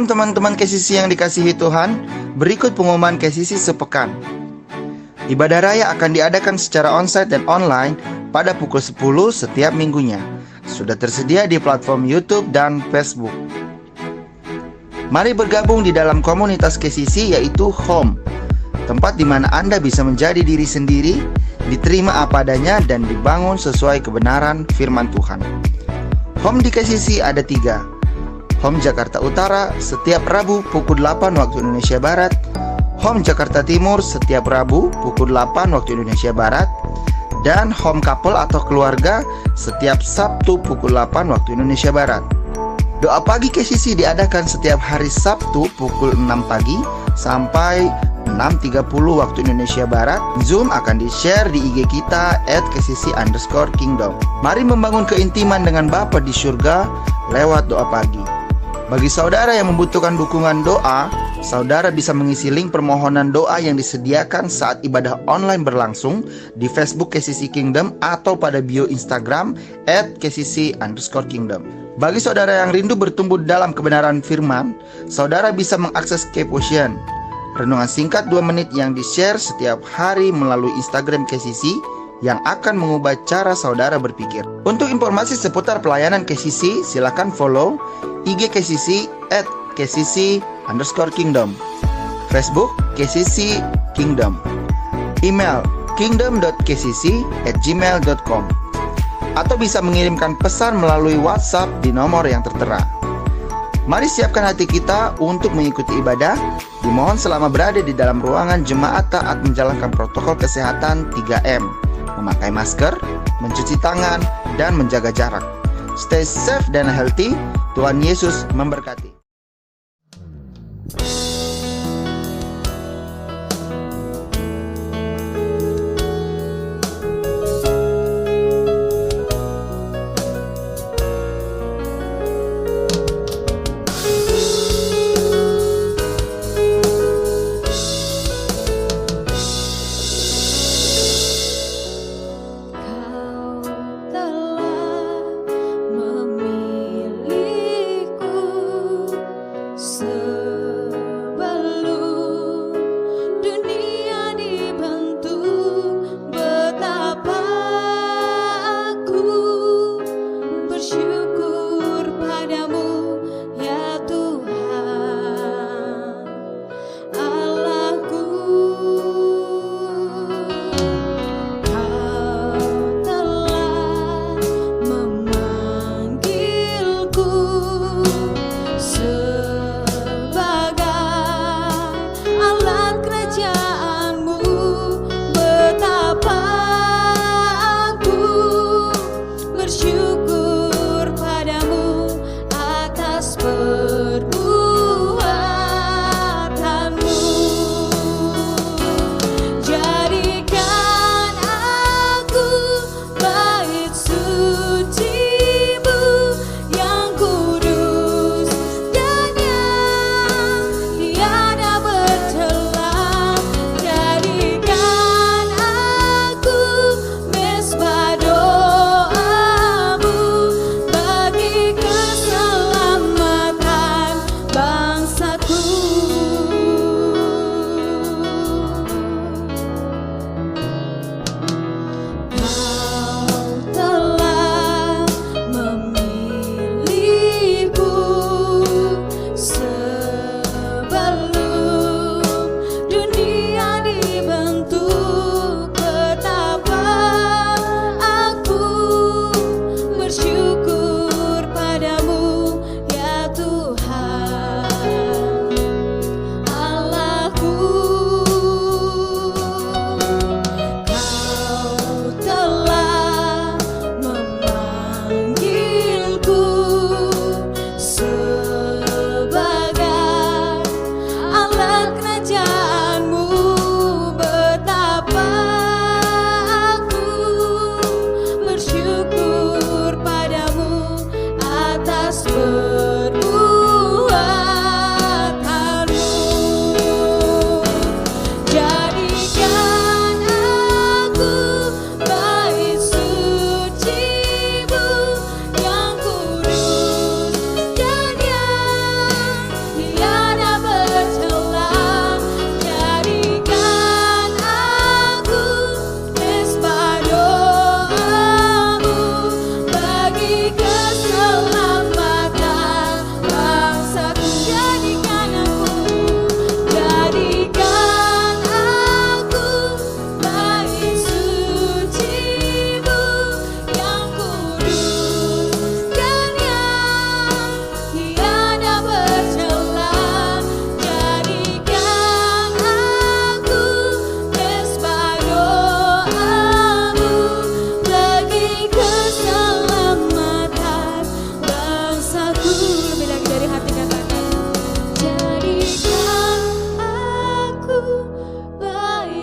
Shalom teman-teman KCC yang dikasihi Tuhan. Berikut pengumuman KCC sepekan. Ibadah raya akan diadakan secara onsite dan online pada pukul 10 setiap minggunya. Sudah tersedia di platform YouTube dan Facebook. Mari bergabung di dalam komunitas KCC, yaitu Home, tempat di mana Anda bisa menjadi diri sendiri, diterima apa adanya, dan dibangun sesuai kebenaran firman Tuhan. Home di KCC ada 3. Home Jakarta Utara setiap Rabu pukul 8 waktu Indonesia Barat, Home Jakarta Timur setiap Rabu pukul 8 waktu Indonesia Barat, dan Home Couple atau keluarga setiap Sabtu pukul 8 waktu Indonesia Barat. Doa pagi KCC diadakan setiap hari Sabtu pukul 6 pagi sampai 6.30 waktu Indonesia Barat. Zoom akan di-share di IG kita @kcc_kingdom. Mari membangun keintiman dengan Bapa di surga lewat doa pagi. Bagi saudara yang membutuhkan dukungan doa, saudara bisa mengisi link permohonan doa yang disediakan saat ibadah online berlangsung di Facebook KCC Kingdom atau pada bio Instagram @kcc_kingdom. Bagi saudara yang rindu bertumbuh dalam kebenaran firman, saudara bisa mengakses K-Potion, renungan singkat 2 menit yang di-share setiap hari melalui Instagram KCC yang akan mengubah cara saudara berpikir. Untuk informasi seputar pelayanan KCC, silakan follow IG KCC @kcc_kingdom, Facebook KCC Kingdom, email kingdom.kcc@gmail.com, atau bisa mengirimkan pesan melalui WhatsApp di nomor yang tertera. Mari siapkan hati kita untuk mengikuti ibadah. Dimohon selama berada di dalam ruangan jemaat taat menjalankan protokol kesehatan 3M, memakai masker, mencuci tangan, dan menjaga jarak. Stay safe dan healthy. Tuhan Yesus memberkati. Memilihku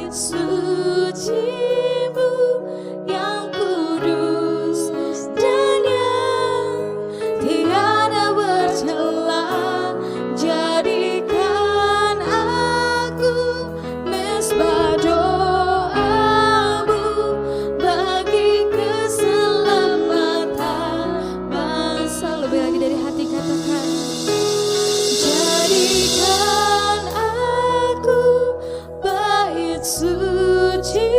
bait suci-Mu yang kudus dan yang tiada bercela. Jadikan aku mesbah doa-Mu bagi keselamatan bangsa. Lebih lagi dari hati katakan, jadikan aku bait suci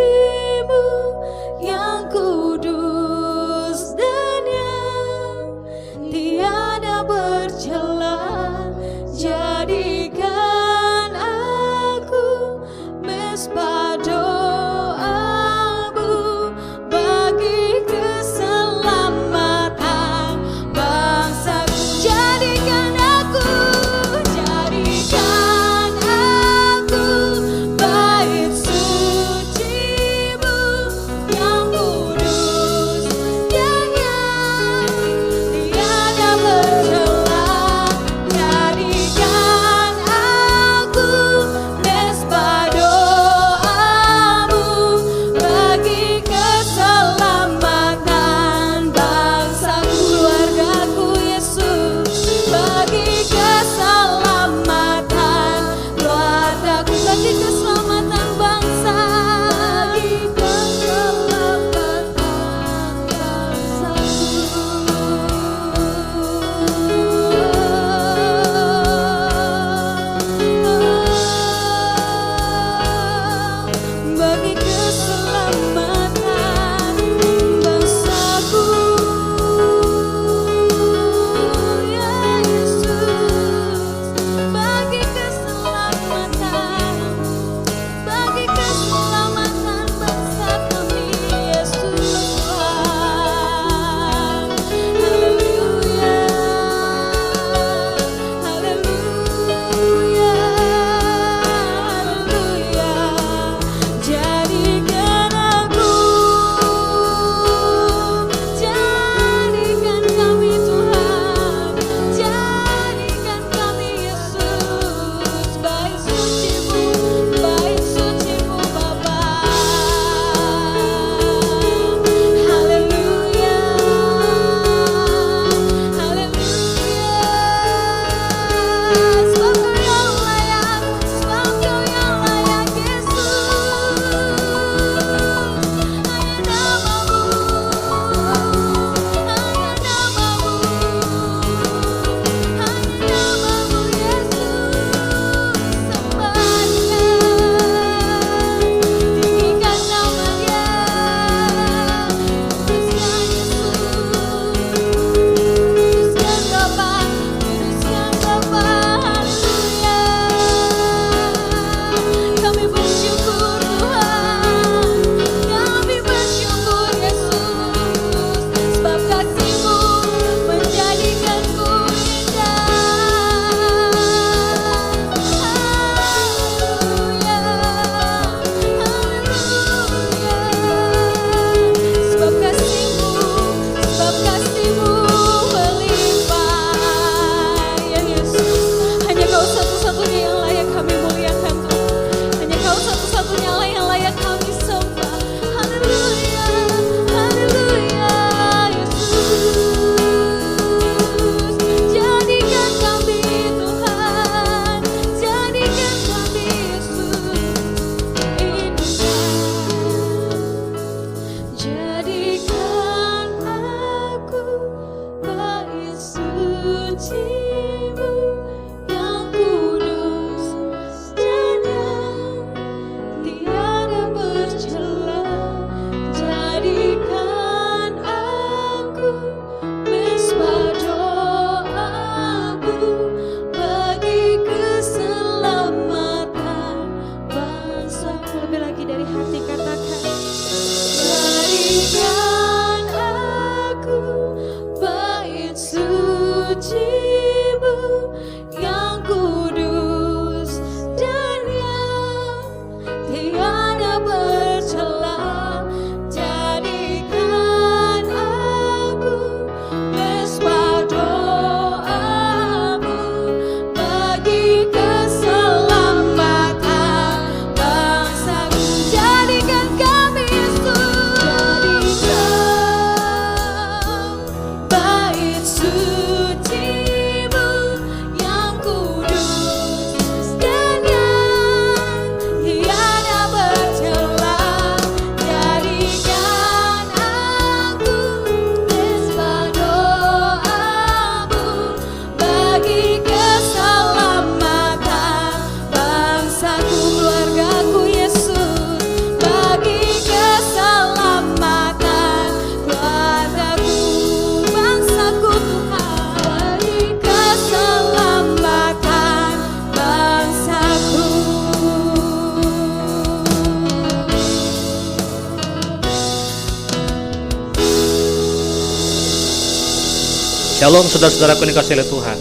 Shalom saudara-saudaraku yang dikasihi oleh Tuhan.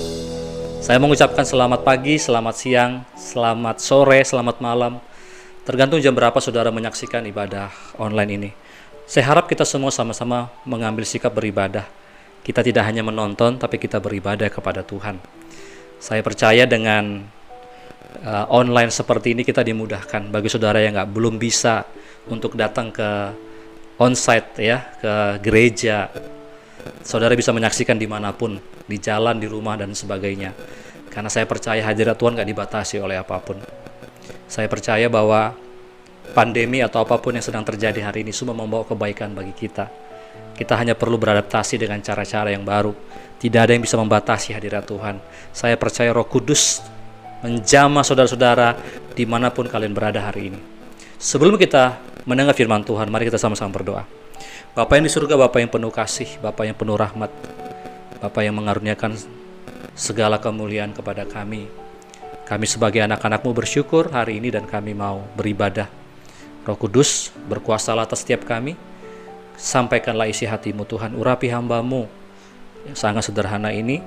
Saya mengucapkan selamat pagi, selamat siang, selamat sore, selamat malam. Tergantung jam berapa saudara menyaksikan ibadah online ini. Saya harap kita semua sama-sama mengambil sikap beribadah. Kita tidak hanya menonton, tapi kita beribadah kepada Tuhan. Saya percaya dengan online seperti ini kita dimudahkan. Bagi saudara yang belum bisa untuk datang ke onsite ya, ke gereja, saudara bisa menyaksikan dimanapun, di jalan, di rumah, dan sebagainya. Karena saya percaya hadirat Tuhan gak dibatasi oleh apapun. Saya percaya bahwa pandemi atau apapun yang sedang terjadi hari ini semua membawa kebaikan bagi kita. Kita hanya perlu beradaptasi dengan cara-cara yang baru. Tidak ada yang bisa membatasi hadirat Tuhan. Saya percaya Roh Kudus menjamah saudara-saudara dimanapun kalian berada hari ini. Sebelum kita mendengar firman Tuhan, mari kita sama-sama berdoa. Bapa yang di surga, Bapa yang penuh kasih, Bapa yang penuh rahmat, Bapa yang mengaruniakan segala kemuliaan kepada kami. Kami sebagai anak-anak-Mu bersyukur hari ini dan kami mau beribadah. Roh Kudus berkuasalah atas setiap kami. Sampaikanlah isi hati-Mu Tuhan, urapi hamba-Mu yang sangat sederhana ini.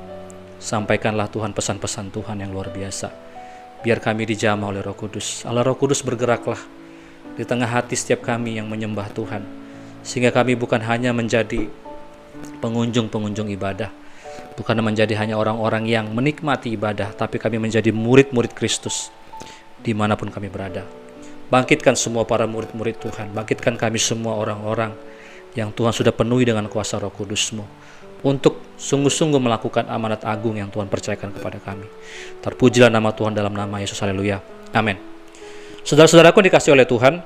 Sampaikanlah Tuhan pesan-pesan Tuhan yang luar biasa. Biar kami dijamah oleh Roh Kudus. Allah Roh Kudus bergeraklah di tengah hati setiap kami yang menyembah Tuhan. Sehingga kami bukan hanya menjadi pengunjung-pengunjung ibadah, bukan menjadi hanya orang-orang yang menikmati ibadah, tapi kami menjadi murid-murid Kristus dimanapun kami berada. Bangkitkan semua para murid-murid Tuhan, bangkitkan kami semua orang-orang yang Tuhan sudah penuhi dengan kuasa Roh Kudus-Mu untuk sungguh-sungguh melakukan amanat agung yang Tuhan percayakan kepada kami. Terpujilah nama Tuhan dalam nama Yesus, haleluya, amin. Saudara-saudaraku dikasihi oleh Tuhan,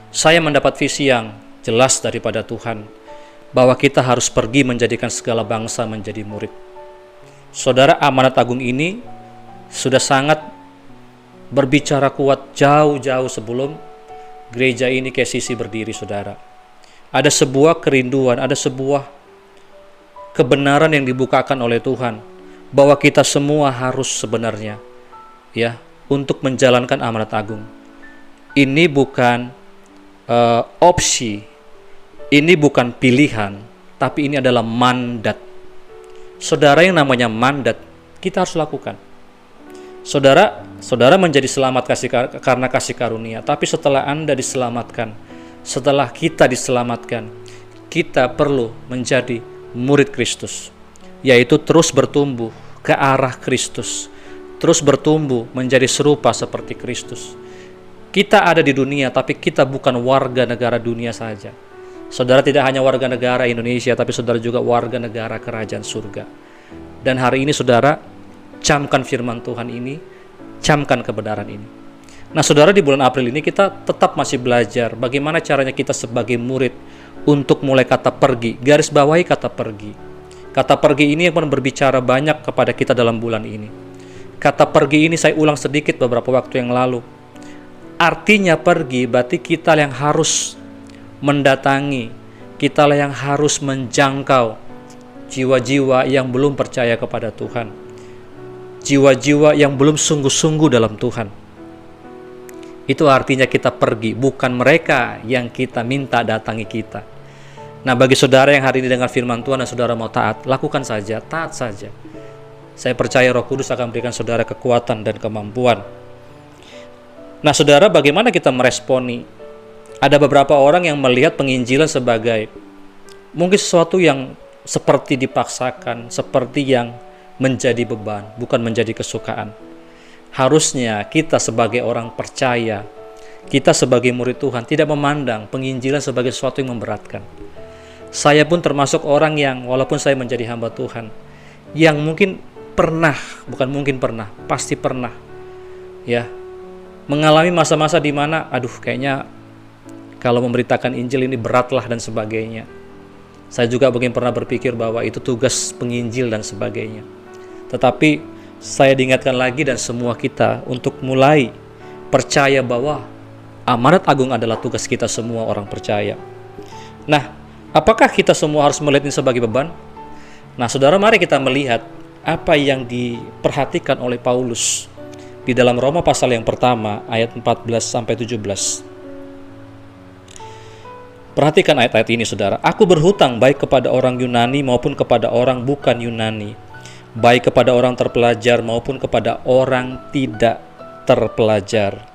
saya mendapat visi yang jelas daripada Tuhan bahwa kita harus pergi menjadikan segala bangsa menjadi murid. Saudara, amanat agung ini sudah sangat berbicara kuat jauh-jauh sebelum gereja ini KCC berdiri, saudara. Ada sebuah kerinduan, ada sebuah kebenaran yang dibukakan oleh Tuhan bahwa kita semua harus sebenarnya ya untuk menjalankan amanat agung. Ini bukan opsi, ini bukan pilihan, tapi ini adalah mandat. Saudara, yang namanya mandat kita harus lakukan. Saudara menjadi selamat karena kasih karunia, tapi setelah Anda diselamatkan, setelah kita diselamatkan, kita perlu menjadi murid Kristus, yaitu terus bertumbuh ke arah Kristus, terus bertumbuh menjadi serupa seperti Kristus. Kita ada di dunia, tapi kita bukan warga negara dunia saja. Saudara tidak hanya warga negara Indonesia, tapi saudara juga warga negara kerajaan surga. Dan hari ini saudara, camkan firman Tuhan ini, camkan kebenaran ini. Nah saudara, di bulan April ini kita tetap masih belajar bagaimana caranya kita sebagai murid untuk mulai kata pergi. Garis bawahi kata pergi. Kata pergi ini yang berbicara banyak kepada kita dalam bulan ini. Kata pergi ini saya ulang sedikit beberapa waktu yang lalu. Artinya pergi berarti kita yang harus mendatangi, kita yang harus menjangkau jiwa-jiwa yang belum percaya kepada Tuhan, jiwa-jiwa yang belum sungguh-sungguh dalam Tuhan. Itu artinya kita pergi, bukan mereka yang kita minta datangi kita. Nah, bagi saudara yang hari ini dengar firman Tuhan dan saudara mau taat, lakukan saja, taat saja. Saya percaya Roh Kudus akan berikan saudara kekuatan dan kemampuan. Nah saudara, bagaimana kita meresponi? Ada beberapa orang yang melihat penginjilan sebagai mungkin sesuatu yang seperti dipaksakan, seperti yang menjadi beban, bukan menjadi kesukaan. Harusnya kita sebagai orang percaya, kita sebagai murid Tuhan tidak memandang penginjilan sebagai sesuatu yang memberatkan. Saya pun termasuk orang yang walaupun saya menjadi hamba Tuhan, yang mungkin pernah, bukan mungkin pernah, pasti pernah ya, mengalami masa-masa di mana kayaknya kalau memberitakan Injil ini beratlah dan sebagainya. Saya juga mungkin pernah berpikir bahwa itu tugas penginjil dan sebagainya. Tetapi saya diingatkan lagi dan semua kita untuk mulai percaya bahwa amanat agung adalah tugas kita semua orang percaya. Nah, apakah kita semua harus melihat ini sebagai beban? Nah, saudara, mari kita melihat apa yang diperhatikan oleh Paulus di dalam Roma pasal yang pertama ayat 14 sampai 17. Perhatikan ayat-ayat ini, saudara. Aku berhutang baik kepada orang Yunani maupun kepada orang bukan Yunani, baik kepada orang terpelajar maupun kepada orang tidak terpelajar.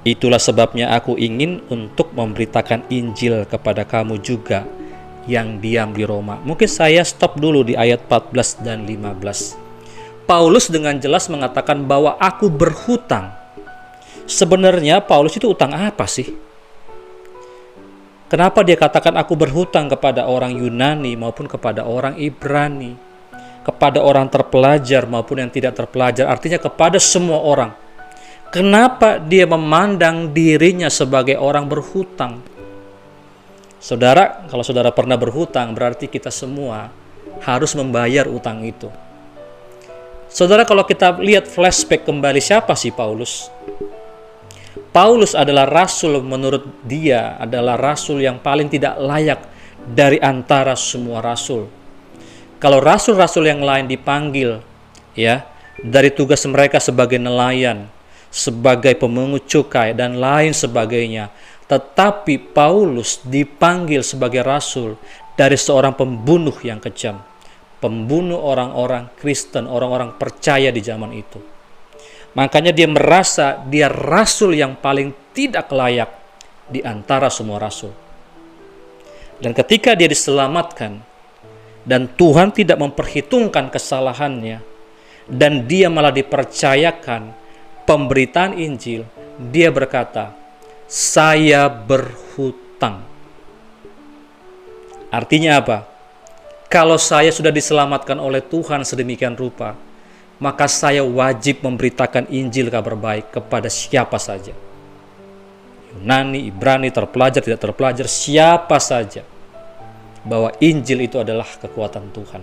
Itulah sebabnya aku ingin untuk memberitakan Injil kepada kamu juga yang diam di Roma. Mungkin saya stop dulu di ayat 14 dan 15. Paulus dengan jelas mengatakan bahwa aku berhutang. Sebenarnya Paulus itu utang apa sih? Kenapa dia katakan aku berhutang kepada orang Yunani maupun kepada orang Ibrani, kepada orang terpelajar maupun yang tidak terpelajar, artinya kepada semua orang. Kenapa dia memandang dirinya sebagai orang berhutang? Saudara, kalau saudara pernah berhutang, berarti kita semua harus membayar utang itu. Saudara, kalau kita lihat flashback kembali, siapa sih Paulus? Paulus adalah rasul, menurut dia adalah rasul yang paling tidak layak dari antara semua rasul. Kalau rasul-rasul yang lain dipanggil ya dari tugas mereka sebagai nelayan, sebagai pemungut cukai dan lain sebagainya, tetapi Paulus dipanggil sebagai rasul dari seorang pembunuh yang kejam, pembunuh orang-orang Kristen, orang-orang percaya di zaman itu. Makanya dia merasa dia rasul yang paling tidak layak di antara semua rasul. Dan ketika dia diselamatkan dan Tuhan tidak memperhitungkan kesalahannya dan dia malah dipercayakan pemberitaan Injil, dia berkata, saya berhutang. Artinya apa? Kalau saya sudah diselamatkan oleh Tuhan sedemikian rupa, maka saya wajib memberitakan Injil kabar baik kepada siapa saja. Yunani, Ibrani, terpelajar, tidak terpelajar, siapa saja. Bahwa Injil itu adalah kekuatan Tuhan.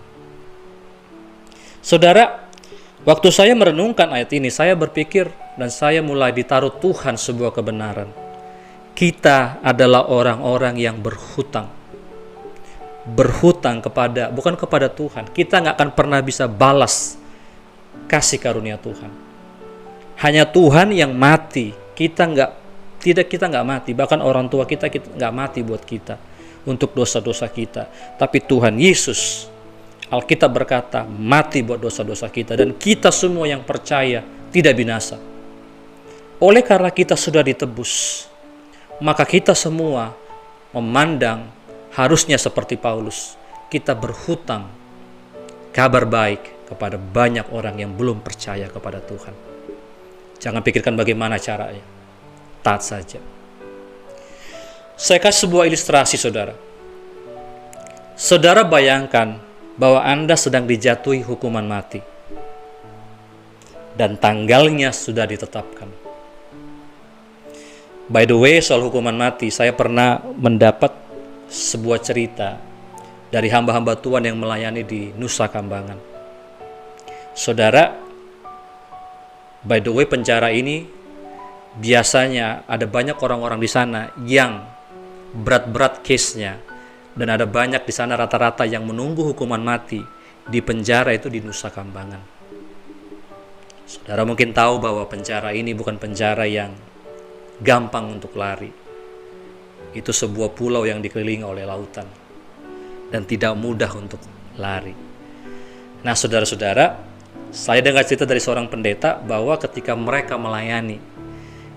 Saudara, waktu saya merenungkan ayat ini, saya berpikir dan saya mulai ditaruh Tuhan sebuah kebenaran. Kita adalah orang-orang yang berhutang. Berhutang kepada, bukan kepada Tuhan. Kita nggak akan pernah bisa balas kasih karunia Tuhan. Hanya Tuhan yang mati. Kita nggak mati. Bahkan orang tua kita nggak mati buat kita untuk dosa-dosa kita. Tapi Tuhan Yesus, Alkitab berkata, mati buat dosa-dosa kita, dan kita semua yang percaya tidak binasa. Oleh karena kita sudah ditebus, maka kita semua memandang harusnya seperti Paulus. Kita berhutang kabar baik kepada banyak orang yang belum percaya kepada Tuhan. Jangan pikirkan bagaimana caranya. Taat saja. Saya kasih sebuah ilustrasi, saudara. Saudara bayangkan bahwa Anda sedang dijatuhi hukuman mati. Dan tanggalnya sudah ditetapkan. By the way, soal hukuman mati, saya pernah mendapat sebuah cerita dari hamba-hamba Tuhan yang melayani di Nusa Kambangan. Saudara, by the way, penjara ini biasanya ada banyak orang-orang di sana yang berat-berat case-nya, dan ada banyak di sana rata-rata yang menunggu hukuman mati di penjara itu di Nusa Kambangan. Saudara mungkin tahu bahwa penjara ini bukan penjara yang gampang untuk lari. Itu sebuah pulau yang dikelilingi oleh lautan dan tidak mudah untuk lari. Nah, saudara-saudara, saya dengar cerita dari seorang pendeta bahwa ketika mereka melayani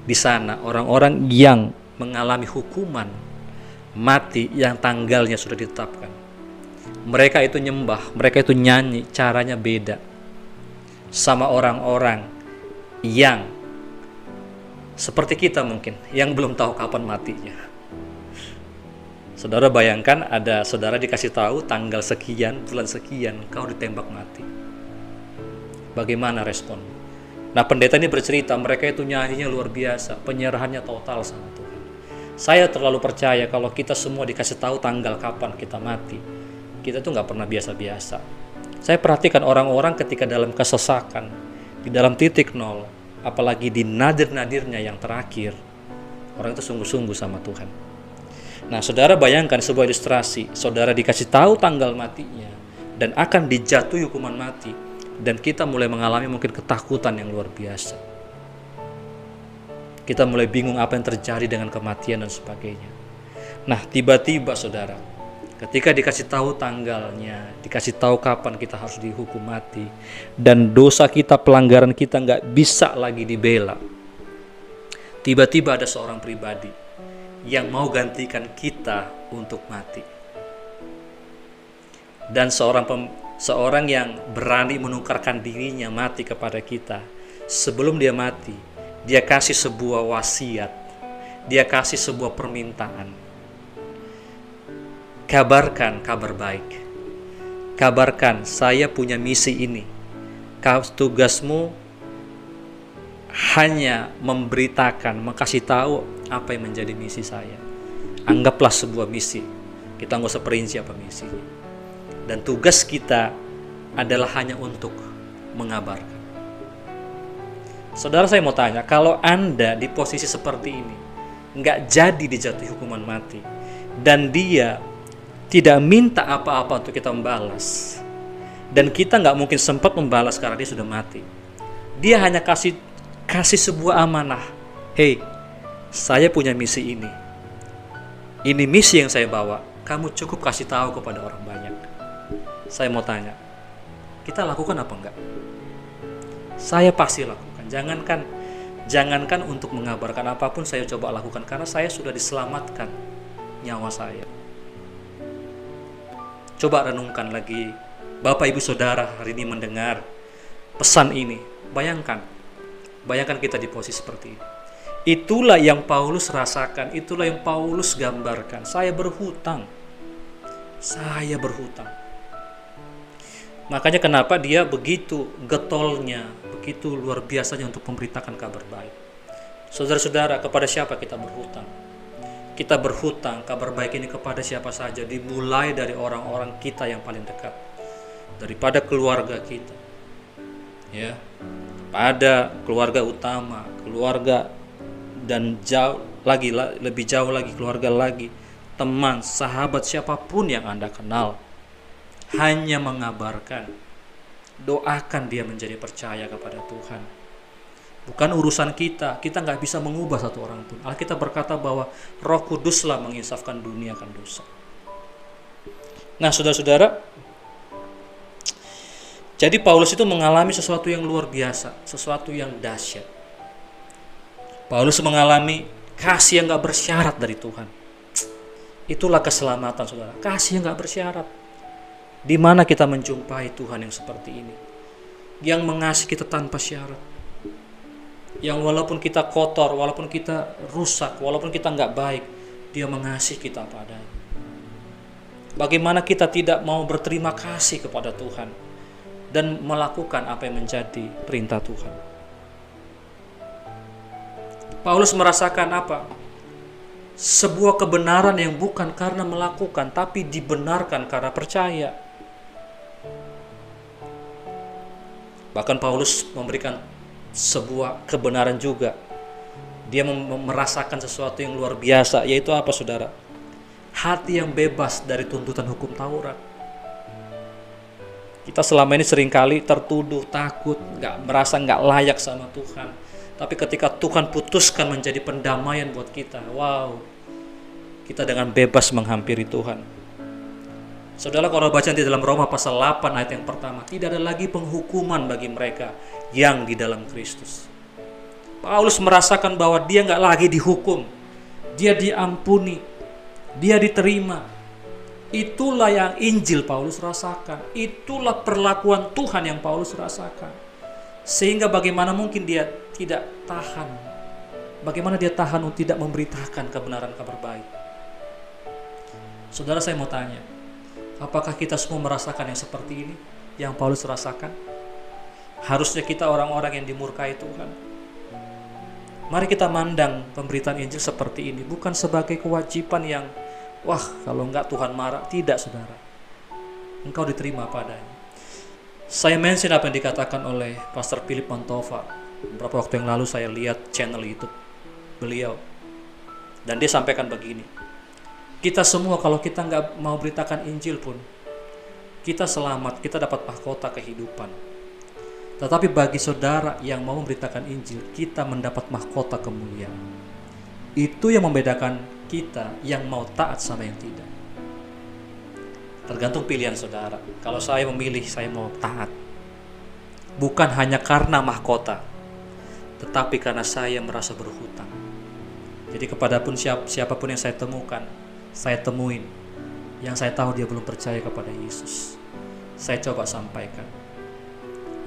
di sana, orang-orang yang mengalami hukuman mati yang tanggalnya sudah ditetapkan, mereka itu nyembah, mereka itu nyanyi, caranya beda sama orang-orang yang seperti kita mungkin, yang belum tahu kapan matinya. Saudara bayangkan ada saudara dikasih tahu tanggal sekian, bulan sekian, kau ditembak mati. Bagaimana respon? Nah, pendeta ini bercerita, mereka itu nyanyinya luar biasa, penyerahannya total sama Tuhan. Saya terlalu percaya kalau kita semua dikasih tahu tanggal kapan kita mati, kita tuh nggak pernah biasa-biasa. Saya perhatikan orang-orang ketika dalam kesesakan, di dalam titik nol, apalagi di nadir-nadirnya yang terakhir, orang itu sungguh-sungguh sama Tuhan. Nah, saudara bayangkan sebuah ilustrasi, saudara dikasih tahu tanggal matinya dan akan dijatuhi hukuman mati, dan kita mulai mengalami mungkin ketakutan yang luar biasa. Kita mulai bingung apa yang terjadi dengan kematian dan sebagainya. Nah, tiba-tiba saudara, ketika dikasih tahu tanggalnya, dikasih tahu kapan kita harus dihukum mati, dan dosa kita, pelanggaran kita nggak bisa lagi dibela, tiba-tiba ada seorang pribadi yang mau gantikan kita untuk mati. Dan seorang yang berani menukarkan dirinya mati kepada kita. Sebelum dia mati, dia kasih sebuah wasiat, dia kasih sebuah permintaan. Kabarkan kabar baik. Kabarkan, saya punya misi ini. Tugasmu hanya memberitakan, mengasih tahu apa yang menjadi misi saya. Anggaplah sebuah misi. Kita nggak usah perinci apa misinya. Dan tugas kita adalah hanya untuk mengabarkan. Saudara, saya mau tanya, kalau Anda di posisi seperti ini, nggak jadi dijatuhi hukuman mati, dan dia tidak minta apa-apa untuk kita membalas, dan kita nggak mungkin sempat membalas karena dia sudah mati. Dia hanya kasih sebuah amanah. Hei, saya punya misi ini. Ini misi yang saya bawa. Kamu cukup kasih tahu kepada orang banyak. Saya mau tanya, kita lakukan apa enggak? Saya pasti lakukan. Jangankan untuk mengabarkan, apapun saya coba lakukan, karena saya sudah diselamatkan nyawa saya. Coba renungkan lagi, Bapak Ibu Saudara hari ini mendengar pesan ini. Bayangkan kita di posisi seperti ini. Itulah yang Paulus rasakan, itulah yang Paulus gambarkan. Saya berhutang. Makanya kenapa dia begitu getolnya, begitu luar biasanya untuk memberitakan kabar baik. Saudara-saudara, kepada siapa kita berhutang? Kita berhutang kabar baik ini kepada siapa saja, dimulai dari orang-orang kita yang paling dekat, daripada keluarga kita, ya, pada keluarga utama, keluarga, dan lebih jauh lagi keluarga lagi, teman, sahabat, siapapun yang Anda kenal. Hanya mengabarkan, doakan dia menjadi percaya kepada Tuhan. Bukan urusan kita nggak bisa mengubah satu orang pun. Alkitab berkata bahwa Roh Kuduslah menginsafkan dunia akan dosa. Nah, saudara-saudara, jadi Paulus itu mengalami sesuatu yang luar biasa, sesuatu yang dahsyat. Paulus mengalami kasih yang gak bersyarat dari Tuhan. Itulah keselamatan, saudara. Kasih yang gak bersyarat. Di mana kita menjumpai Tuhan yang seperti ini, yang mengasihi kita tanpa syarat, yang walaupun kita kotor, walaupun kita rusak, walaupun kita nggak baik, Dia mengasihi kita apa adanya. Bagaimana kita tidak mau berterima kasih kepada Tuhan dan melakukan apa yang menjadi perintah Tuhan. Paulus merasakan apa? Sebuah kebenaran yang bukan karena melakukan, tapi dibenarkan karena percaya. Bahkan Paulus memberikan sebuah kebenaran juga. Dia merasakan sesuatu yang luar biasa, yaitu apa, saudara? Hati yang bebas dari tuntutan hukum Taurat. Kita selama ini seringkali tertuduh, takut, merasa nggak layak sama Tuhan. Tapi ketika Tuhan putuskan menjadi pendamaian buat kita, wow, kita dengan bebas menghampiri Tuhan. Saudara, kalau baca di dalam Roma pasal 8 ayat yang pertama, tidak ada lagi penghukuman bagi mereka yang di dalam Kristus. Paulus merasakan bahwa dia nggak lagi dihukum, dia diampuni, dia diterima. Itulah yang Injil Paulus rasakan, itulah perlakuan Tuhan yang Paulus rasakan. Sehingga bagaimana mungkin dia tidak tahan, bagaimana dia tahan untuk tidak memberitakan kebenaran kabar baik. Saudara, saya mau tanya, apakah kita semua merasakan yang seperti ini, yang Paulus rasakan? Harusnya kita orang-orang yang dimurkai Tuhan. Mari kita mandang pemberitaan Injil seperti ini, bukan sebagai kewajiban yang, wah, kalau enggak Tuhan marah. Tidak, saudara. Engkau diterima padanya. Saya mention apa yang dikatakan oleh Pastor Philip Montova. Beberapa waktu yang lalu saya lihat channel YouTube beliau, dan dia sampaikan begini. Kita semua kalau kita nggak mau beritakan Injil pun, kita selamat, kita dapat mahkota kehidupan. Tetapi bagi saudara yang mau memberitakan Injil, kita mendapat mahkota kemuliaan. Itu yang membedakan kita yang mau taat sama yang tidak. Tergantung pilihan saudara. Kalau saya memilih, saya mau taat. Bukan hanya karena mahkota, tetapi karena saya merasa berhutang. Jadi kepadapun siapapun yang saya temukan, saya temuin. Yang saya tahu dia belum percaya kepada Yesus, saya coba sampaikan.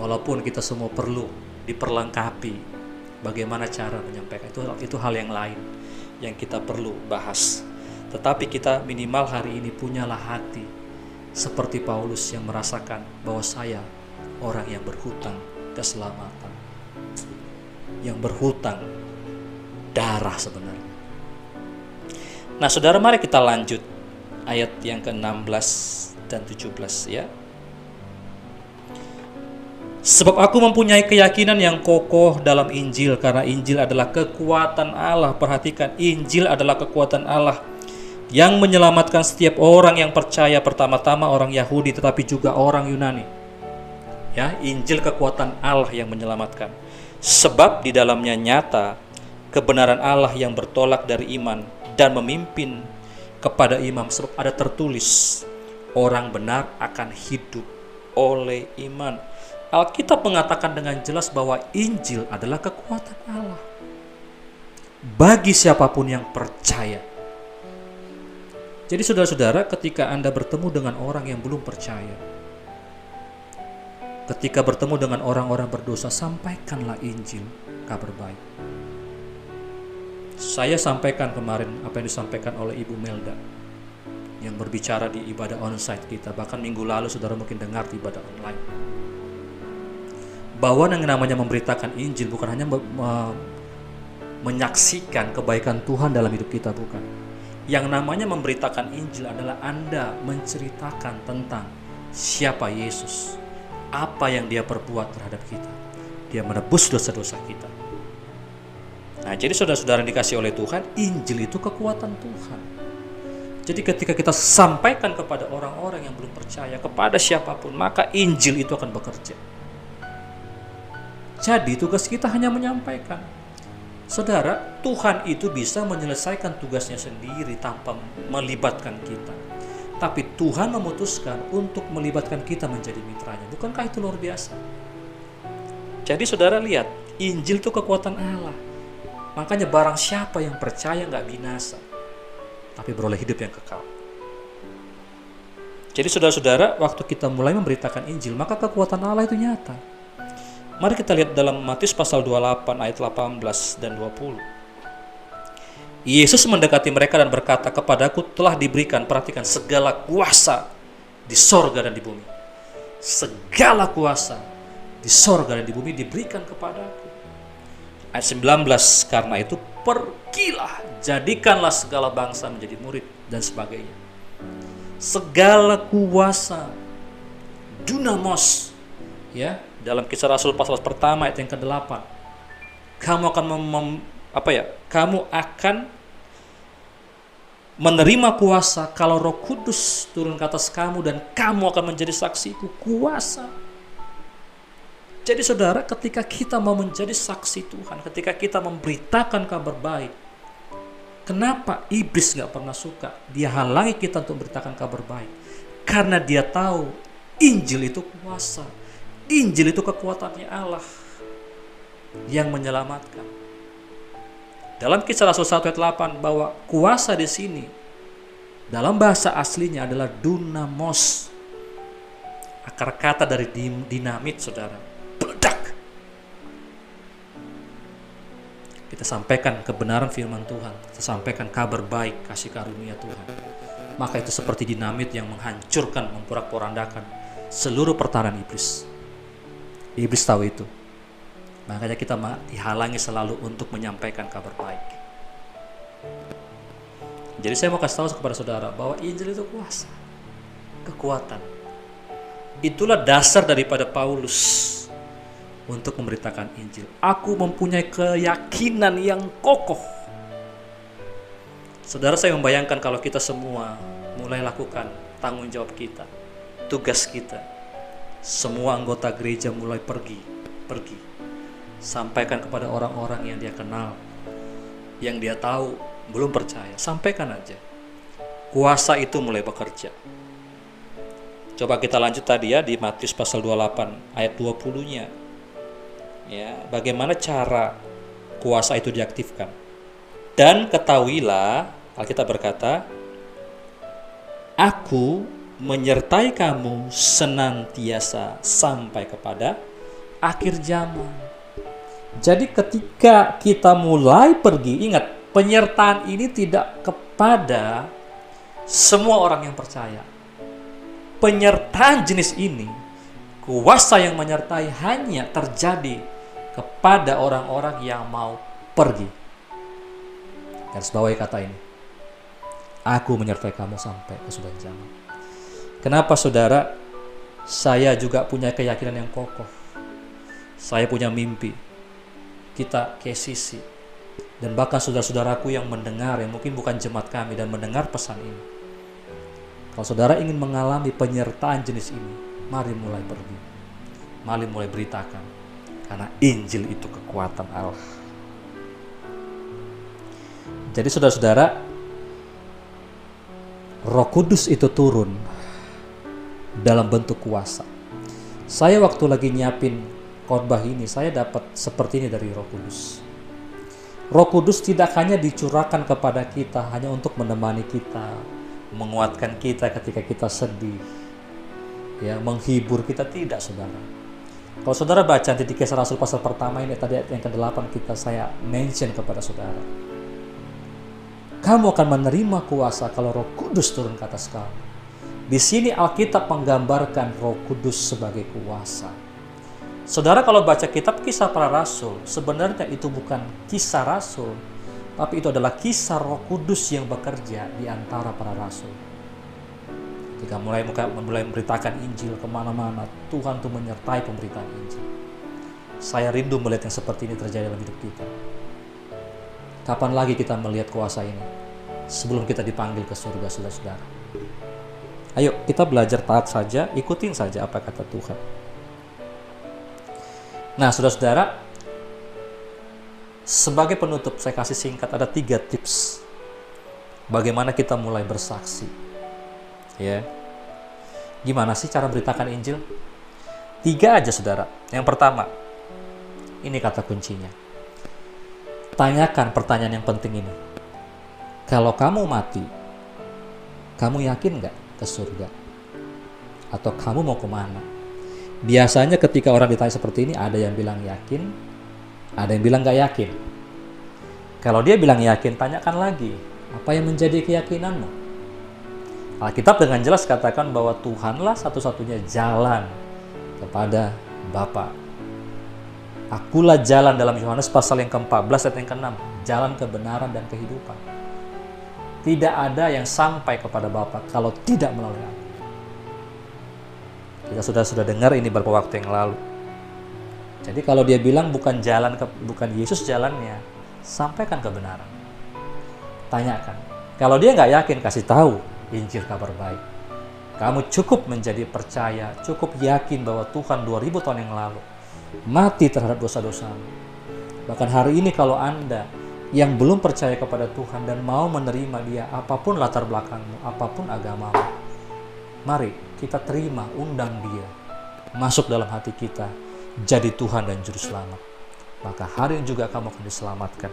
Walaupun kita semua perlu diperlengkapi bagaimana cara menyampaikan, itu hal yang lain yang kita perlu bahas. Tetapi kita minimal hari ini punyalah hati seperti Paulus yang merasakan bahwa saya orang yang berhutang keselamatan, yang berhutang darah sebenarnya. Nah saudara, mari kita lanjut ayat yang ke-16 dan 17 ya. Sebab aku mempunyai keyakinan yang kokoh dalam Injil, karena Injil adalah kekuatan Allah. Perhatikan, Injil adalah kekuatan Allah yang menyelamatkan setiap orang yang percaya, pertama-tama orang Yahudi tetapi juga orang Yunani. Ya, Injil kekuatan Allah yang menyelamatkan. Sebab di dalamnya nyata kebenaran Allah yang bertolak dari iman dan memimpin kepada iman. Sebab ada tertulis, orang benar akan hidup oleh iman. Alkitab mengatakan dengan jelas bahwa Injil adalah kekuatan Allah bagi siapapun yang percaya. Jadi saudara-saudara, ketika Anda bertemu dengan orang yang belum percaya, ketika bertemu dengan orang-orang berdosa, sampaikanlah Injil, kabar baik. Saya sampaikan kemarin apa yang disampaikan oleh Ibu Melda yang berbicara di ibadah onsite kita. Bahkan minggu lalu saudara mungkin dengar di ibadah online, bahwa yang namanya memberitakan Injil bukan hanya menyaksikan kebaikan Tuhan dalam hidup kita, bukan. Yang namanya memberitakan Injil adalah Anda menceritakan tentang siapa Yesus, apa yang dia perbuat terhadap kita. Dia menebus dosa-dosa kita. Nah, jadi saudara-saudara yang dikasih oleh Tuhan, Injil itu kekuatan Tuhan. Jadi ketika kita sampaikan kepada orang-orang yang belum percaya, kepada siapapun, maka Injil itu akan bekerja. Jadi tugas kita hanya menyampaikan. Saudara, Tuhan itu bisa menyelesaikan tugasnya sendiri tanpa melibatkan kita. Tapi Tuhan memutuskan untuk melibatkan kita menjadi mitranya. Bukankah itu luar biasa? Jadi saudara lihat, Injil itu kekuatan Allah. Makanya barang siapa yang percaya gak binasa, tapi beroleh hidup yang kekal. Jadi saudara-saudara, waktu kita mulai memberitakan Injil, maka kekuatan Allah itu nyata. Mari kita lihat dalam Matius pasal 28 ayat 18 dan 20. Yesus mendekati mereka dan berkata, kepadaku telah diberikan, perhatikan, segala kuasa di sorga dan di bumi. Segala kuasa di sorga dan di bumi diberikan kepadaku. Ayat 19, karena itu pergilah, jadikanlah segala bangsa menjadi murid, dan sebagainya. Segala kuasa, dunamos, ya, dalam Kisah Rasul pasal pertama ayat yang ke-8. Kamu akan kamu akan menerima kuasa kalau Roh Kudus turun ke atas kamu, dan kamu akan menjadi saksiku. Kuasa. Jadi saudara, ketika kita mau menjadi saksi Tuhan, ketika kita memberitakan kabar baik, kenapa iblis gak pernah suka? Dia halangi kita untuk memberitakan kabar baik, karena dia tahu Injil itu kuasa. Injil itu kekuatannya Allah yang menyelamatkan. Dalam Kisah Rasul 1 ayat 8, bahwa kuasa di sini dalam bahasa aslinya adalah dunamos. Akar kata dari dinamit, saudara. Meledak. Kita sampaikan kebenaran firman Tuhan, kita sampaikan kabar baik, kasih karunia Tuhan. Maka itu seperti dinamit yang menghancurkan, memporak-porandakan seluruh pertahanan iblis. Iblis tahu itu. Makanya kita dihalangi selalu untuk menyampaikan kabar baik. Jadi saya mau kasih tahu kepada saudara bahwa Injil itu kuasa, kekuatan. Itulah dasar daripada Paulus untuk memberitakan Injil. Aku mempunyai keyakinan yang kokoh. Saudara, saya membayangkan kalau kita semua mulai lakukan tanggung jawab kita, tugas kita. Semua anggota gereja mulai pergi. Sampaikan kepada orang-orang yang dia kenal, yang dia tahu belum percaya, sampaikan aja. Kuasa itu mulai bekerja. Coba kita lanjut tadi ya di Matius pasal 28 ayat 20-nya. Ya, bagaimana cara kuasa itu diaktifkan? Dan ketahuilah, Alkitab berkata, Aku menyertai kamu senantiasa sampai kepada akhir zaman. Jadi ketika kita mulai pergi, ingat, penyertaan ini tidak kepada semua orang yang percaya. Penyertaan jenis ini, kuasa yang menyertai hanya terjadi kepada orang-orang yang mau pergi. Garis bawahi kata ini. Aku menyertai kamu sampai kesudahan zaman. Kenapa saudara? Saya juga punya keyakinan yang kokoh. Saya punya mimpi. Kita KCC. Dan bahkan saudara-saudaraku yang mendengar, yang mungkin bukan jemaat kami dan mendengar pesan ini. Kalau saudara ingin mengalami penyertaan jenis ini, mari mulai pergi. Mari mulai beritakan. Karena Injil itu kekuatan Allah. Jadi saudara-saudara, Roh Kudus itu turun dalam bentuk kuasa. Saya waktu lagi nyiapin khotbah ini, saya dapat seperti ini dari Roh Kudus. Roh Kudus tidak hanya dicurahkan kepada kita hanya untuk menemani kita, menguatkan kita ketika kita sedih, ya, menghibur kita, tidak, saudara. Kalau saudara baca di Kisah Rasul pasal pertama ini, tadi ayat yang ke-8 saya mention kepada saudara. Kamu akan menerima kuasa kalau Roh Kudus turun ke atas kamu. Di sini Alkitab menggambarkan Roh Kudus sebagai kuasa. Saudara kalau baca kitab Kisah Para Rasul, sebenarnya itu bukan kisah rasul, tapi itu adalah kisah Roh Kudus yang bekerja di antara para rasul. Ketika mulai memberitakan Injil kemana-mana, Tuhan tuh menyertai pemberitaan Injil. Saya rindu melihat yang seperti ini terjadi dalam hidup kita. Kapan lagi kita melihat kuasa ini sebelum kita dipanggil ke surga, saudara-saudara? Ayo kita belajar taat saja, ikutin saja apa kata Tuhan. Nah, saudara-saudara, sebagai penutup saya kasih singkat ada 3 tips bagaimana kita mulai bersaksi. Ya, gimana sih cara beritakan Injil? 3 aja, saudara. Yang pertama, ini kata kuncinya. Tanyakan pertanyaan yang penting ini. Kalau kamu mati, kamu yakin nggak ke surga? Atau kamu mau kemana? Biasanya ketika orang ditanya seperti ini, ada yang bilang yakin, ada yang bilang nggak yakin. Kalau dia bilang yakin, tanyakan lagi, apa yang menjadi keyakinanmu? Alkitab dengan jelas katakan bahwa Tuhanlah satu-satunya jalan kepada Bapa. Akulah jalan dalam Yohanes pasal yang ke-14 ayat yang ke-6. Jalan kebenaran dan kehidupan. Tidak ada yang sampai kepada Bapa kalau tidak melalui aku. Kita sudah dengar ini beberapa waktu yang lalu. Jadi kalau dia bilang bukan Yesus jalannya, sampaikan kebenaran. Tanyakan. Kalau dia nggak yakin, kasih tahu Injil kabar baik. Kamu cukup menjadi percaya, cukup yakin bahwa Tuhan 2000 tahun yang lalu mati terhadap dosa-dosamu. Bahkan hari ini kalau Anda yang belum percaya kepada Tuhan dan mau menerima Dia, apapun latar belakangmu, apapun agamamu, mari kita terima, undang Dia masuk dalam hati kita, jadi Tuhan dan Juru Selamat. Maka hari ini juga kamu akan diselamatkan.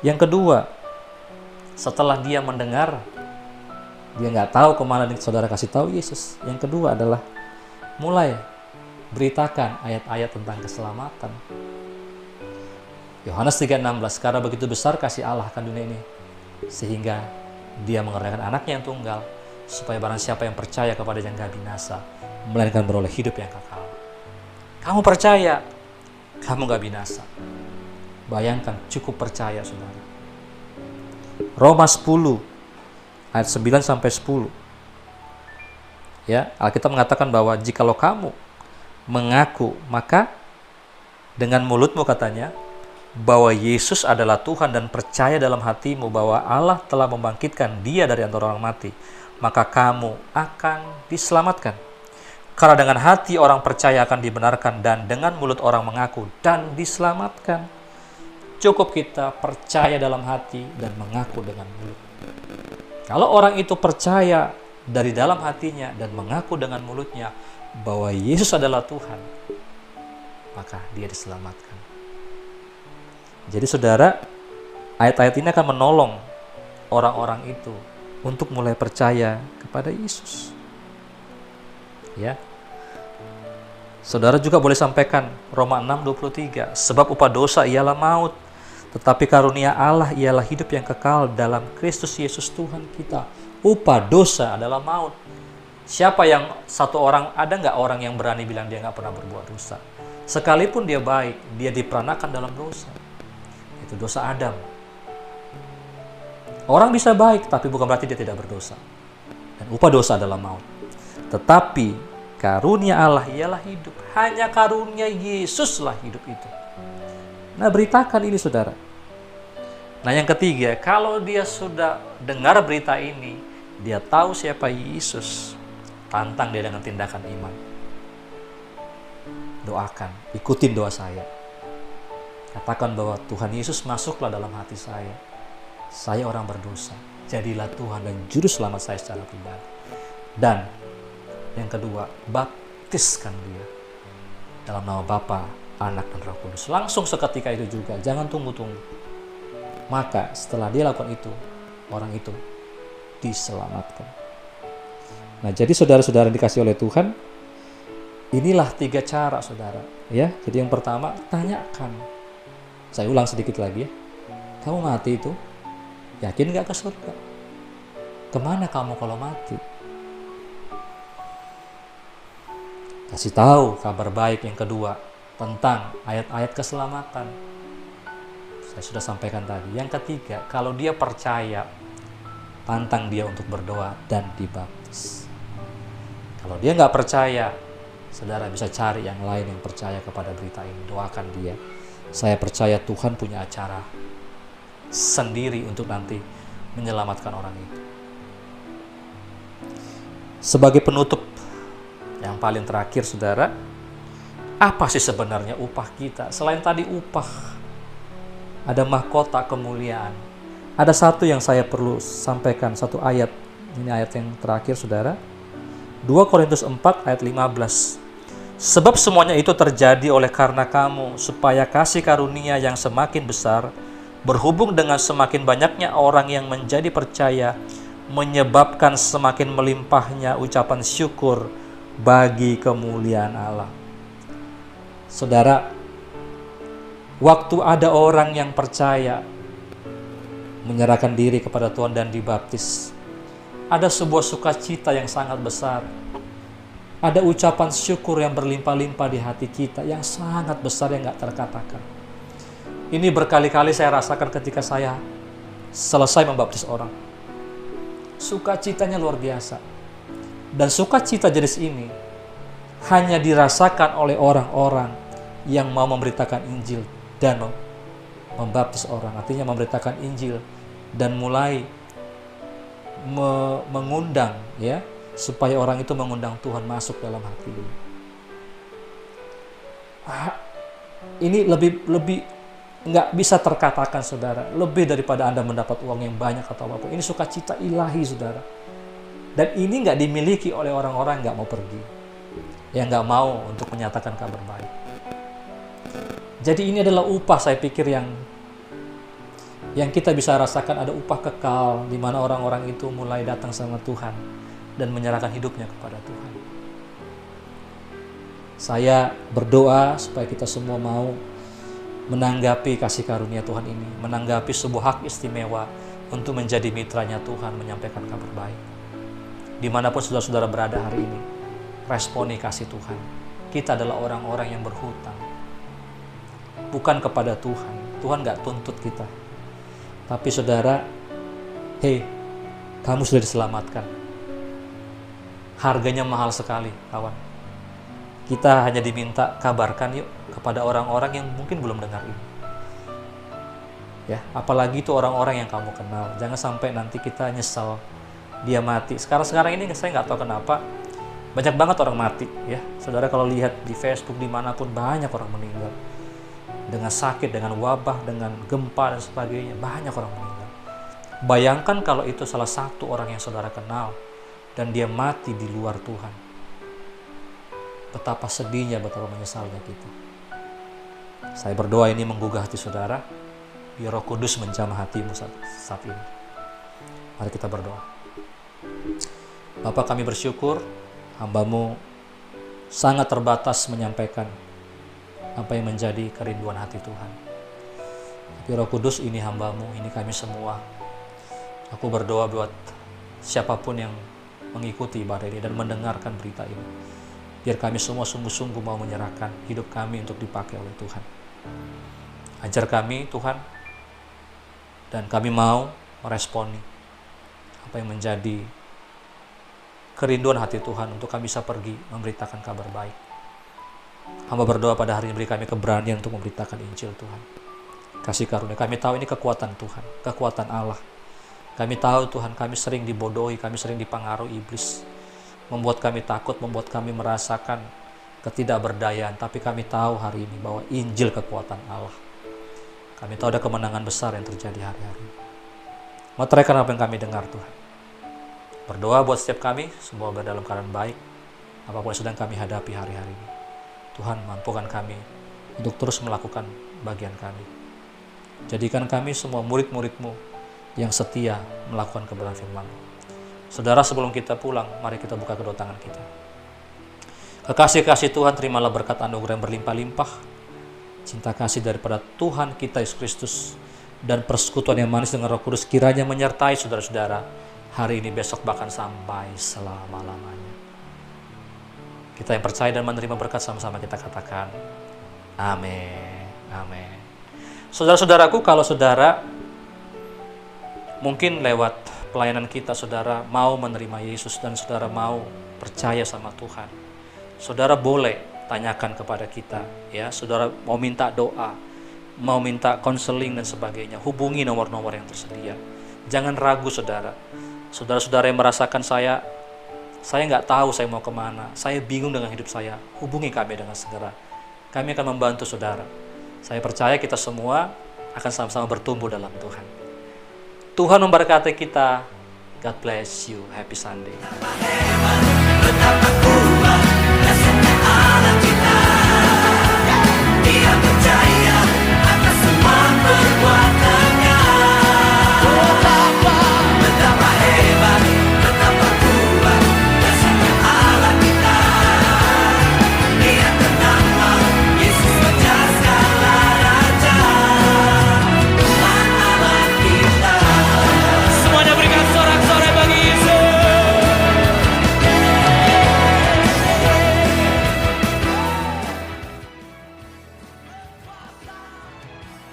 Yang kedua, setelah dia mendengar, dia nggak tahu kemana saudara kasih tahu Yesus. Yang kedua adalah mulai beritakan ayat-ayat tentang keselamatan. Yohanes 3:16, karena begitu besar kasih Allah akan dunia ini, sehingga dia mengerahkan anaknya yang tunggal, supaya barang siapa yang percaya kepada yang gak binasa, melainkan beroleh hidup yang kekal. Kamu percaya, kamu gak binasa. Bayangkan, cukup percaya, saudara. Roma 10 ayat 9-10. Ya, Alkitab mengatakan bahwa jikalau kamu mengaku, maka dengan mulutmu katanya bahwa Yesus adalah Tuhan dan percaya dalam hatimu bahwa Allah telah membangkitkan Dia dari antara orang mati, maka kamu akan diselamatkan. Karena dengan hati orang percaya akan dibenarkan dan dengan mulut orang mengaku dan diselamatkan. Cukup kita percaya dalam hati dan mengaku dengan mulut. Kalau orang itu percaya dari dalam hatinya dan mengaku dengan mulutnya bahwa Yesus adalah Tuhan, maka dia diselamatkan. Jadi saudara, ayat-ayat ini akan menolong orang-orang itu untuk mulai percaya kepada Yesus. Ya. Saudara juga boleh sampaikan Roma 6:23, sebab upah dosa ialah maut, tetapi karunia Allah ialah hidup yang kekal dalam Kristus Yesus Tuhan kita. Upah dosa adalah maut. Siapa yang ada nggak orang yang berani bilang dia nggak pernah berbuat dosa? Sekalipun dia baik, dia diperanakan dalam dosa. Itu dosa Adam. Orang bisa baik, tapi bukan berarti dia tidak berdosa. Dan upah dosa adalah maut. Tetapi karunia Allah ialah hidup. Hanya karunia Yesuslah hidup itu. Nah, beritakan ini saudara. Nah, yang ketiga, kalau dia sudah dengar berita ini, dia tahu siapa Yesus, tantang dia dengan tindakan iman. Doakan, ikutin doa saya. Katakan bahwa Tuhan Yesus masuklah dalam hati saya. Saya orang berdosa. Jadilah Tuhan dan juru selamat saya secara pribadi. Dan yang kedua, baptiskan dia dalam nama Bapa, Anak, dan Roh Kudus. Langsung seketika itu juga, jangan tunggu-tunggu. Maka setelah dia lakukan itu, orang itu diselamatkan. Nah, jadi saudara-saudara dikasih oleh Tuhan, inilah 3 cara saudara. Ya, jadi yang pertama, tanyakan. Saya ulang sedikit lagi ya. Kamu mati itu, yakin gak ke surga? Kemana kamu kalau mati? Kasih tahu kabar baik yang kedua tentang ayat-ayat keselamatan. Saya sudah sampaikan tadi. Yang ketiga, kalau dia percaya, tantang dia untuk berdoa dan dibaptis. Kalau dia nggak percaya, saudara bisa cari yang lain yang percaya kepada berita ini. Doakan dia. Saya percaya Tuhan punya acara sendiri untuk nanti menyelamatkan orang itu. Sebagai penutup, yang paling terakhir saudara, apa sih sebenarnya upah kita? Selain tadi upah, ada mahkota kemuliaan. Ada satu yang saya perlu sampaikan, satu ayat. Ini ayat yang terakhir saudara. 2 Korintus 4 ayat 15. Sebab semuanya itu terjadi oleh karena kamu, supaya kasih karunia yang semakin besar, berhubung dengan semakin banyaknya orang yang menjadi percaya, menyebabkan semakin melimpahnya ucapan syukur bagi kemuliaan Allah. Saudara, waktu ada orang yang percaya, menyerahkan diri kepada Tuhan dan dibaptis, ada sebuah sukacita yang sangat besar. Ada ucapan syukur yang berlimpah-limpah di hati kita yang sangat besar yang gak terkatakan. Ini berkali-kali saya rasakan ketika saya selesai membaptis orang. Sukacitanya luar biasa. Dan sukacita jenis ini hanya dirasakan oleh orang-orang yang mau memberitakan Injil dan membaptis orang. Artinya memberitakan Injil dan mulai mengundang, ya, supaya orang itu mengundang Tuhan masuk dalam hati. Ini lebih nggak bisa terkatakan saudara, lebih daripada Anda mendapat uang yang banyak atau apapun. Ini sukacita ilahi saudara, dan ini nggak dimiliki oleh orang-orang yang nggak mau pergi, yang nggak mau untuk menyatakan kabar baik. Jadi ini adalah upah, saya pikir, yang kita bisa rasakan. Ada upah kekal di mana orang-orang itu mulai datang sama Tuhan dan menyerahkan hidupnya kepada Tuhan. Saya berdoa supaya kita semua mau menanggapi kasih karunia Tuhan ini, menanggapi sebuah hak istimewa untuk menjadi mitranya Tuhan, menyampaikan kabar baik. Dimanapun saudara-saudara berada hari ini, responi kasih Tuhan. Kita adalah orang-orang yang berhutang, bukan kepada Tuhan. Tuhan gak tuntut kita. Tapi saudara, hei, kamu sudah diselamatkan. Harganya mahal sekali, kawan. Kita hanya diminta kabarkan yuk kepada orang-orang yang mungkin belum dengar ini. Ya, apalagi itu orang-orang yang kamu kenal. Jangan sampai nanti kita nyesal dia mati. Sekarang ini saya nggak tahu kenapa banyak banget orang mati. Ya, saudara kalau lihat di Facebook dimanapun banyak orang meninggal. dengan sakit, dengan wabah, dengan gempa dan sebagainya. Banyak orang meninggal. Bayangkan kalau itu salah satu orang yang saudara kenal dan dia mati di luar Tuhan. Betapa sedihnya, betapa menyesalnya kita. Saya berdoa ini menggugah hati saudara, biar Roh Kudus menjamah hatimu saat ini. Mari kita berdoa. Bapa, kami bersyukur hamba-Mu sangat terbatas menyampaikan apa yang menjadi kerinduan hati Tuhan. Tapi Roh Kudus, ini hamba-Mu, ini kami semua. Aku berdoa buat siapapun yang mengikuti ibadah ini dan mendengarkan berita ini. Biar kami semua sungguh-sungguh mau menyerahkan hidup kami untuk dipakai oleh Tuhan. Ajar kami Tuhan, dan kami mau meresponi apa yang menjadi kerinduan hati Tuhan untuk kami bisa pergi memberitakan kabar baik. Hamba berdoa pada hari ini, beri kami keberanian untuk memberitakan Injil Tuhan. Kasih karunia, kami tahu ini kekuatan Tuhan, kekuatan Allah. Kami tahu Tuhan, kami sering dibodohi, kami sering dipengaruhi iblis, membuat kami takut, membuat kami merasakan ketidakberdayaan. Tapi kami tahu hari ini bahwa Injil kekuatan Allah. Kami tahu ada kemenangan besar yang terjadi hari-hari ini. Meteraikan apa yang kami dengar Tuhan. Berdoa buat setiap kami, semua berada dalam keadaan baik, apapun yang sedang kami hadapi hari-hari ini. Tuhan, mampukan kami untuk terus melakukan bagian kami. Jadikan kami semua murid-murid-Mu yang setia melakukan kebenaran firman-Mu. Saudara, sebelum kita pulang, mari kita buka kedua tangan kita. Kekasih-kasih Tuhan, terimalah berkat anugerah yang berlimpah-limpah, cinta kasih daripada Tuhan kita Yesus Kristus, dan persekutuan yang manis dengan Roh Kudus kiranya menyertai saudara-saudara hari ini, besok, bahkan sampai selama-lamanya. Kita yang percaya dan menerima berkat sama-sama kita katakan amin, amin. Saudara-saudaraku, kalau saudara mungkin lewat pelayanan kita, saudara mau menerima Yesus dan saudara mau percaya sama Tuhan, saudara boleh tanyakan kepada kita, ya. Saudara mau minta doa, mau minta konseling dan sebagainya, hubungi nomor-nomor yang tersedia. Jangan ragu, saudara. Saudara-saudara yang merasakan saya nggak tahu saya mau kemana, saya bingung dengan hidup saya, hubungi kami dengan segera. Kami akan membantu saudara. Saya percaya kita semua akan sama-sama bertumbuh dalam Tuhan. Tuhan memberkati kita. God bless you. Happy Sunday. Betapa kuat kasihnya Allah kita. Dia percaya atas semua perbuatan.